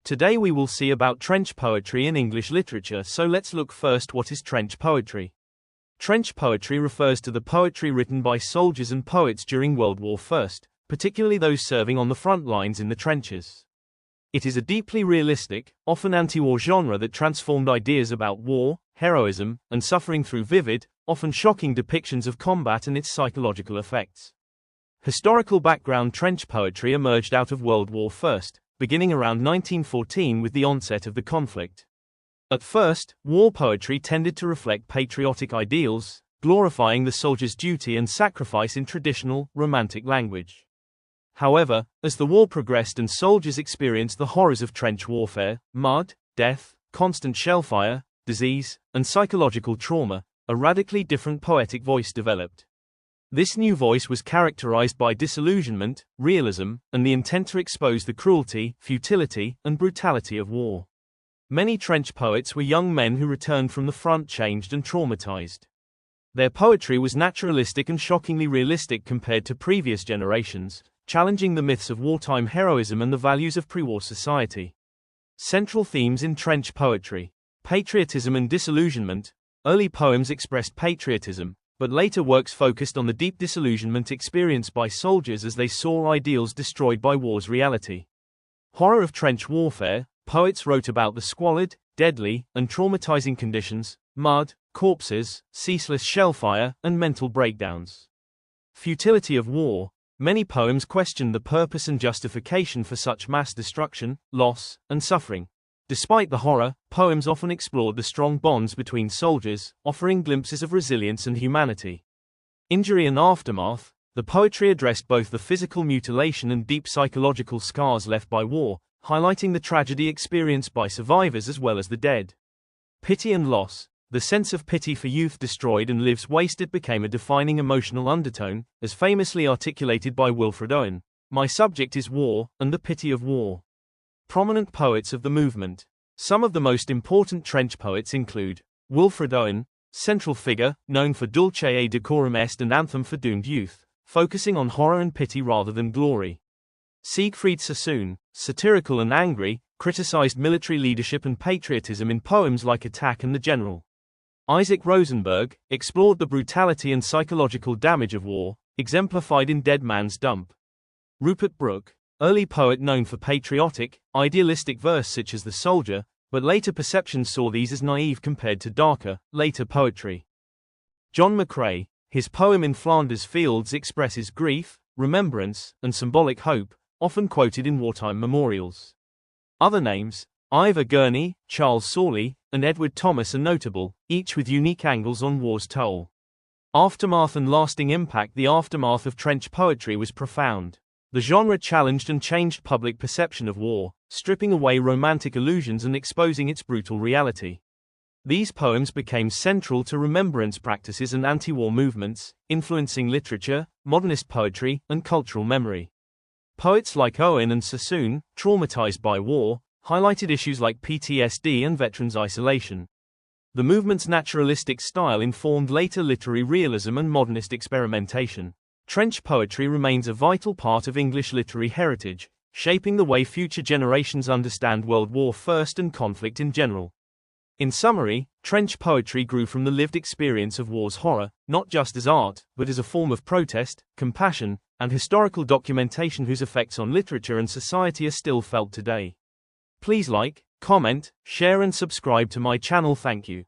Today we will see about trench poetry in English literature, so let's look first what is trench poetry. Trench poetry refers to the poetry written by soldiers and poets during World War I, particularly those serving on the front lines in the trenches. It is a deeply realistic, often anti-war genre that transformed ideas about war, heroism, and suffering through vivid, often shocking depictions of combat and its psychological effects. Historical background: trench poetry emerged out of World War I, beginning around 1914 with the onset of the conflict. At first, war poetry tended to reflect patriotic ideals, glorifying the soldier's duty and sacrifice in traditional, romantic language. However, as the war progressed and soldiers experienced the horrors of trench warfare, mud, death, constant shellfire, disease, and psychological trauma, a radically different poetic voice developed. This new voice was characterized by disillusionment, realism, and the intent to expose the cruelty, futility, and brutality of war. Many trench poets were young men who returned from the front changed and traumatized. Their poetry was naturalistic and shockingly realistic compared to previous generations, challenging the myths of wartime heroism and the values of pre-war society. Central themes in trench poetry: patriotism and disillusionment. Early poems expressed patriotism, but later works focused on the deep disillusionment experienced by soldiers as they saw ideals destroyed by war's reality. Horror of trench warfare. Poets wrote about the squalid, deadly, and traumatizing conditions, mud, corpses, ceaseless shellfire, and mental breakdowns. Futility of war. Many poems questioned the purpose and justification for such mass destruction, loss, and suffering. Despite the horror, poems often explored the strong bonds between soldiers, offering glimpses of resilience and humanity. Injury and aftermath. The poetry addressed both the physical mutilation and deep psychological scars left by war, highlighting the tragedy experienced by survivors as well as the dead. Pity and loss. The sense of pity for youth destroyed and lives wasted became a defining emotional undertone, as famously articulated by Wilfred Owen. "My subject is war, and the pity of war." Prominent poets of the movement. Some of the most important trench poets include Wilfred Owen, central figure, known for Dulce et Decorum Est and Anthem for Doomed Youth, focusing on horror and pity rather than glory. Siegfried Sassoon, satirical and angry, criticized military leadership and patriotism in poems like Attack and the General. Isaac Rosenberg explored the brutality and psychological damage of war, exemplified in Dead Man's Dump. Rupert Brooke, early poet known for patriotic, idealistic verse such as The Soldier, but later perceptions saw these as naive compared to darker, later poetry. John McCrae, his poem In Flanders Fields expresses grief, remembrance, and symbolic hope, often quoted in wartime memorials. Other names, Ivor Gurney, Charles Sawley, and Edward Thomas are notable, each with unique angles on war's toll. Aftermath and lasting impact. The aftermath of trench poetry was profound. The genre challenged and changed public perception of war, stripping away romantic illusions and exposing its brutal reality. These poems became central to remembrance practices and anti-war movements, influencing literature, modernist poetry, and cultural memory. Poets like Owen and Sassoon, traumatized by war, highlighted issues like PTSD and veterans' isolation. The movement's naturalistic style informed later literary realism and modernist experimentation. Trench poetry remains a vital part of English literary heritage, shaping the way future generations understand World War I and conflict in general. In summary, trench poetry grew from the lived experience of war's horror, not just as art, but as a form of protest, compassion, and historical documentation whose effects on literature and society are still felt today. Please like, comment, share and subscribe to my channel. Thank you.